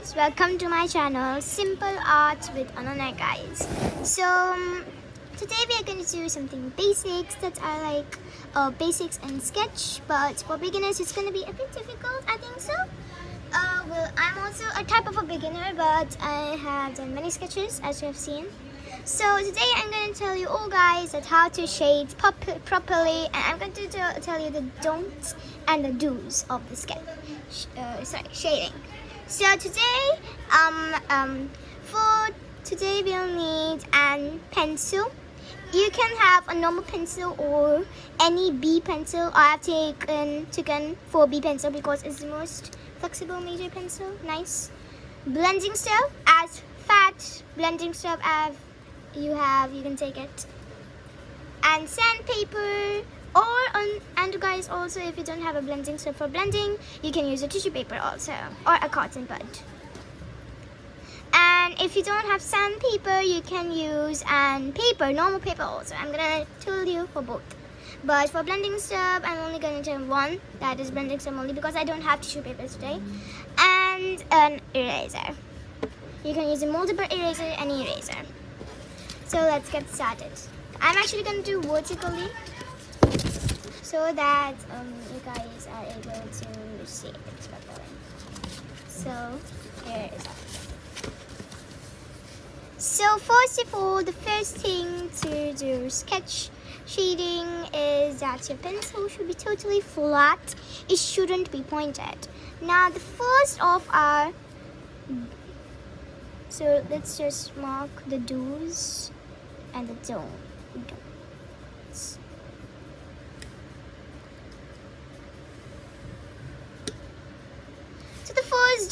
guys, welcome to my channel Simple Arts with Ananya guys. So today we are going to do something basics that are like basics in sketch, but for beginners it's going to be a bit difficult, I think so. Well, I'm also a type of a beginner, but I have done many sketches as you have seen. So today I'm going to tell you all guys that how to shade properly, and I'm going to tell you the don'ts and the do's of the sketch. Shading. So today, for today we'll need a pencil. You can have a normal pencil or any B pencil. I have taken 4B pencil because it's the most flexible major pencil. Nice. Blending stuff, as fat blending stuff as you can take it. And sandpaper, and guys, also if you don't have a blending stuff for blending, you can use a tissue paper also, or a cotton bud. And if you don't have sandpaper, you can use normal paper also. I'm gonna tell you for both. But for blending stuff, I'm only gonna tell one, that is blending stuff only, because I don't have tissue paper today. And an eraser. You can use a moldable eraser, any eraser. So let's get started. I'm actually gonna do vertically, so that you guys are able to see it properly. So here is it. So first of all, the first thing to do sketch shading is that your pencil should be totally flat. It shouldn't be pointed. Now the first of our, so let's just mark the do's and the don'ts. So the first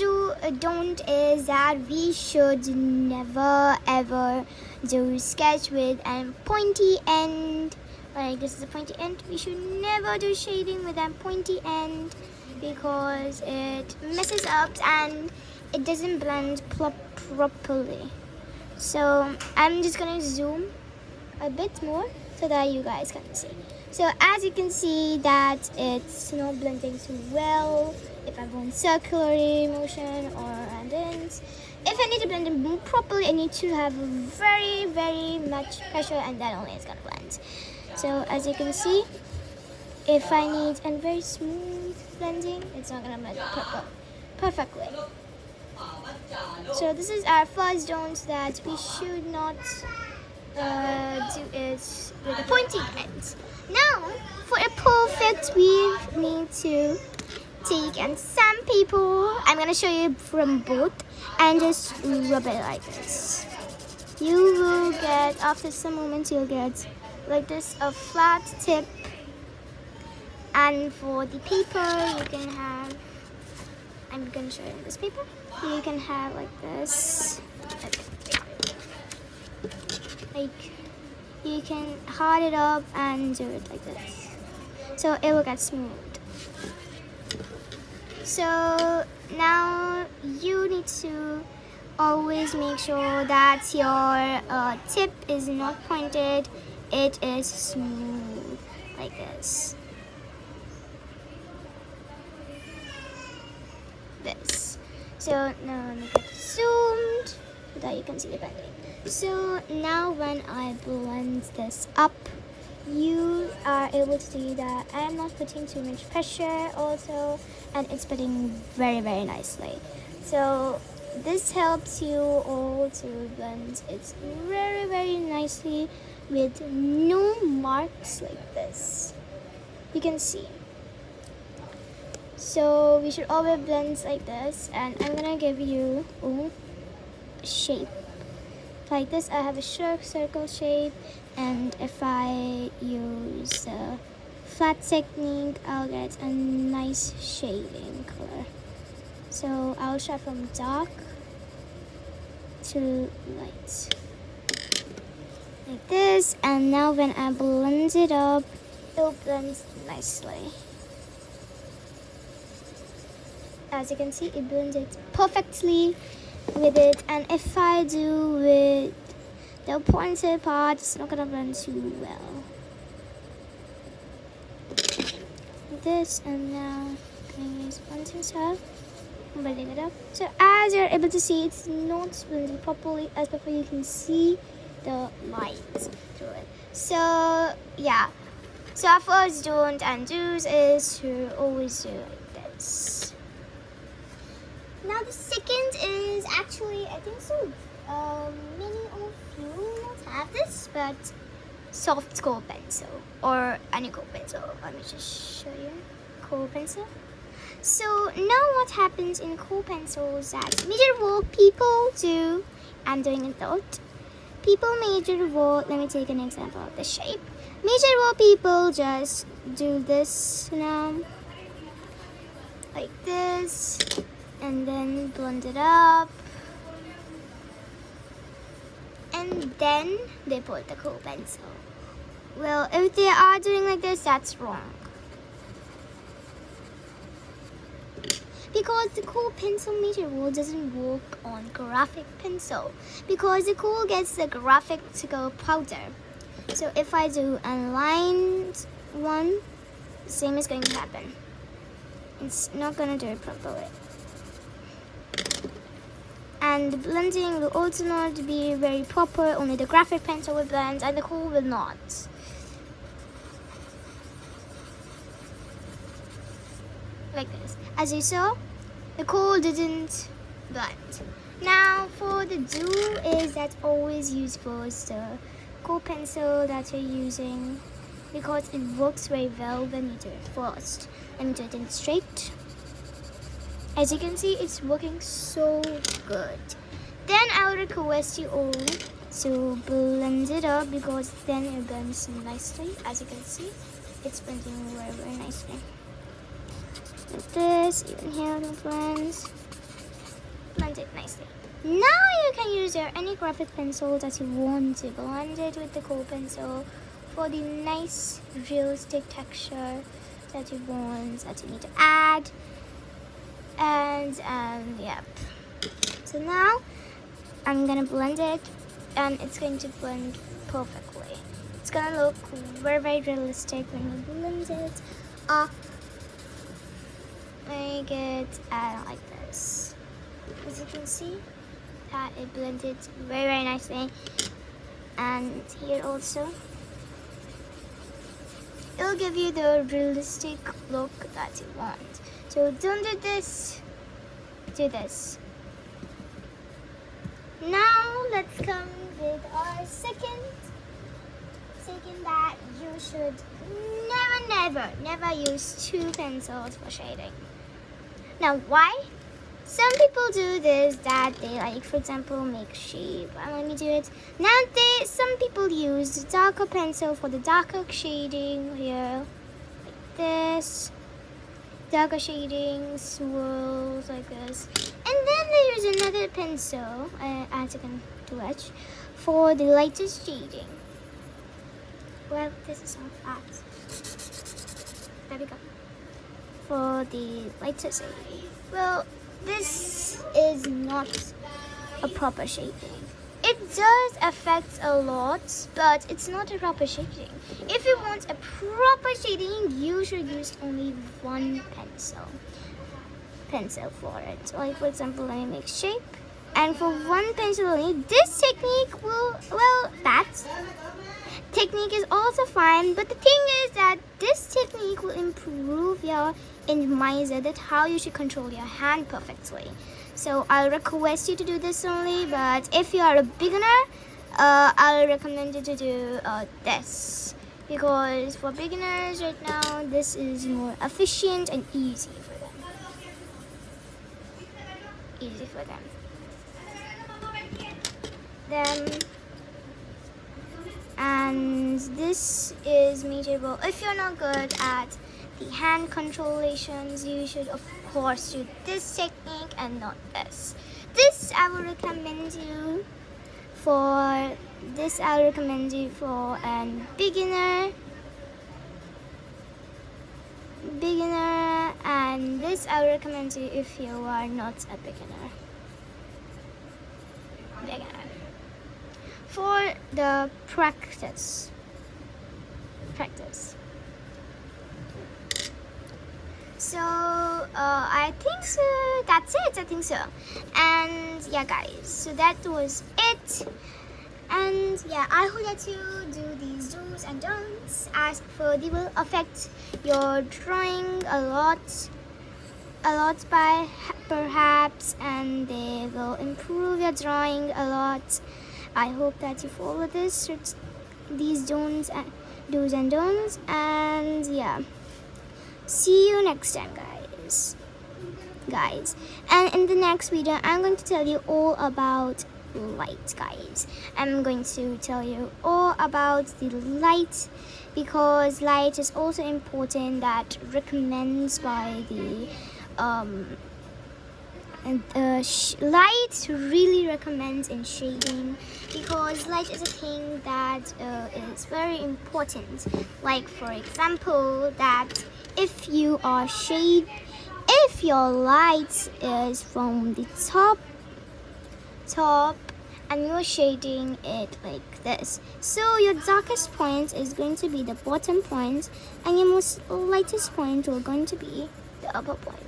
don't is that we should never ever do sketch with a pointy end. Like this is a pointy end. We should never do shading with a pointy end because it messes up and it doesn't blend properly. So I'm just gonna zoom a bit more so that you guys can see. So as you can see that it's not blending too well. If I want circular motion or random, if I need to blend it more properly, I need to have very, very much pressure, and then only it's gonna blend. So as you can see, if I need a very smooth blending, it's not gonna blend perfectly. So this is our first don't, that we should not do it with a pointy end. Now, for a perfect, we need to take and sandpaper. I'm gonna show you from both and just rub it like this. You will get, after some moments, you'll get like this a flat tip. And for the paper, you can have, I'm gonna show you this paper. You can have like this. Like you can hard it up and do it like this. So it will get smooth. So now you need to always make sure that your tip is not pointed. It is smooth like this. So now let me get zoomed so that you can see the blending. So now when I blend this up, you are able to see that I am not putting too much pressure also, and it's blending very, very nicely. So this helps you all to blend it very, very nicely with no marks like this. You can see. So we should always blend like this, and I'm gonna give you a shape. Like this, I have a circle shape, and if I use a flat technique, I'll get a nice shading color. So I'll start from dark to light. Like this, and now when I blend it up, it'll blend nicely. As you can see, it blended perfectly with it, and if I do with the pointed part, it's not gonna blend too well. Like this, and now I'm gonna use blending stuff. building it up. So as you're able to see, it's not blending properly. As before, you can see the light through it. So yeah, so our first don't and do's is to always do like this. Now the second is actually, I think so many of you will not have this, but soft kohl pencil or any kohl pencil. Let me just show you kohl pencil. So now what happens in kohl pencils that major work people do, I'm doing it though. People major work, let me take an example of the shape. Major work people just do this now, like this, and then blend it up. And then they put the kohl pencil. Well, if they are doing like this, that's wrong. Because the kohl pencil major rule doesn't work on graphic pencil. Because the kohl gets the graphical powder. So if I do a lined one, the same is going to happen. It's not going to do it properly. And the blending will also not be very proper. Only the graphic pencil will blend and the kohl will not. Like this. As you saw, the kohl didn't blend. Now for the do is that always use first the kohl pencil that you're using, because it works very well when you do it first. Let me do it in straight. As you can see, it's working so good. Then I would request you all to blend it up, because then it blends nicely. As you can see, it's blending very, very nicely. Like this, even here the blends. Blend it nicely. Now you can use your any graphic pencil that you want to blend it with the kohl pencil for the nice realistic texture that you want, that you need to add. And yep. So now I'm gonna blend it, and it's going to blend perfectly. It's gonna look very, very realistic when you blend it. Make it like this. As you can see, that it blended very, very nicely. And here also, it'll give you the realistic look that you want. So don't do this, do this. Now let's come with our second that you should never use two pencils for shading. Now why? Some people do this, that they like, for example, make shape. Let me do it. Now some people use the darker pencil for the darker shading here, like this. Darker shading, swirls like this. And then they use another pencil, as you can touch, for the lightest shading. Well, this is not fast. There we go. For the lightest shading. Well, this is not a proper shading. It does affect a lot, but it's not a proper shading. If you want a proper shading, you should use only one pencil for it. Like, for example, let me make shape. And for one pencil only, this technique will, well, that technique is also fine. But the thing is that this technique will improve your minimizer, that how you should control your hand perfectly. So I'll request you to do this only, but if you are a beginner, I'll recommend you to do this, because for beginners right now, this is more efficient and easy for them. And this is majorable. If you're not good at the hand controlations, you should of course do this technique and not this. This I will recommend you for. This I'll recommend you for a beginner, and this I will recommend you if you are not a beginner. For the practice. So I think so. That's it. I think so. And yeah, guys. So that was it. And yeah, I hope that you do these do's and don'ts, as for they will affect your drawing a lot by perhaps, and they will improve your drawing a lot. I hope that you follow these do's and don'ts, and yeah, see you next time, guys. And in the next video, I'm going to tell you all about light, guys. I'm going to tell you all about the light, because light is also important, that recommends by the light really recommends in shading, because light is a thing that is very important. Like for example, that if your light is from the top and you're shading it like this, so your darkest point is going to be the bottom point, and your most lightest point will going to be the upper point.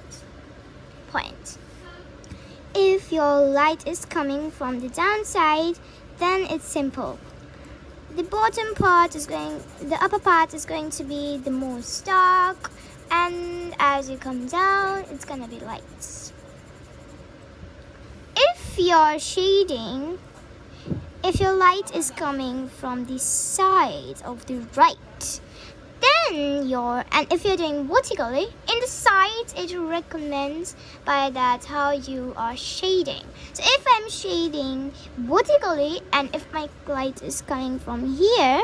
If your light is coming from the downside, then it's simple. The upper part is going to be the most dark, and as you come down, it's gonna be light. If your light is coming from the side of the right, and if you're doing vertically in the sides, it recommends by that how you are shading. So if I'm shading vertically, and if my light is coming from here,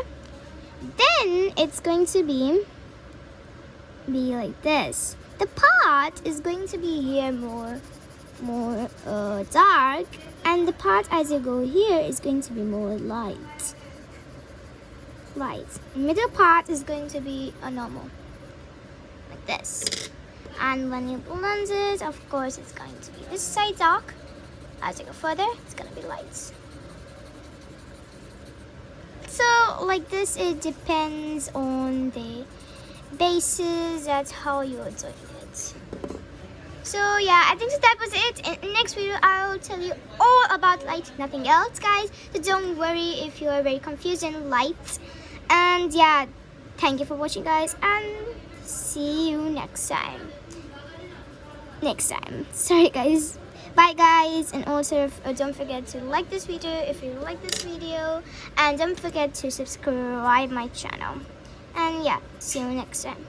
then it's going to be like this. The part is going to be here more dark, and the part as you go here is going to be more light. Middle part is going to be a normal, like this. And when you blend it, of course, it's going to be this side dark. As you go further, it's going to be light. So like this, it depends on the basis. That's how you're doing it. So yeah, I think so that was it. In the next video, I'll tell you all about light, nothing else, guys. So don't worry if you are very confused in light. And yeah, thank you for watching, guys, and see you next time. Sorry, guys. Bye, guys. And also, don't forget to like this video if you like this video, and don't forget to subscribe my channel. And yeah, see you next time.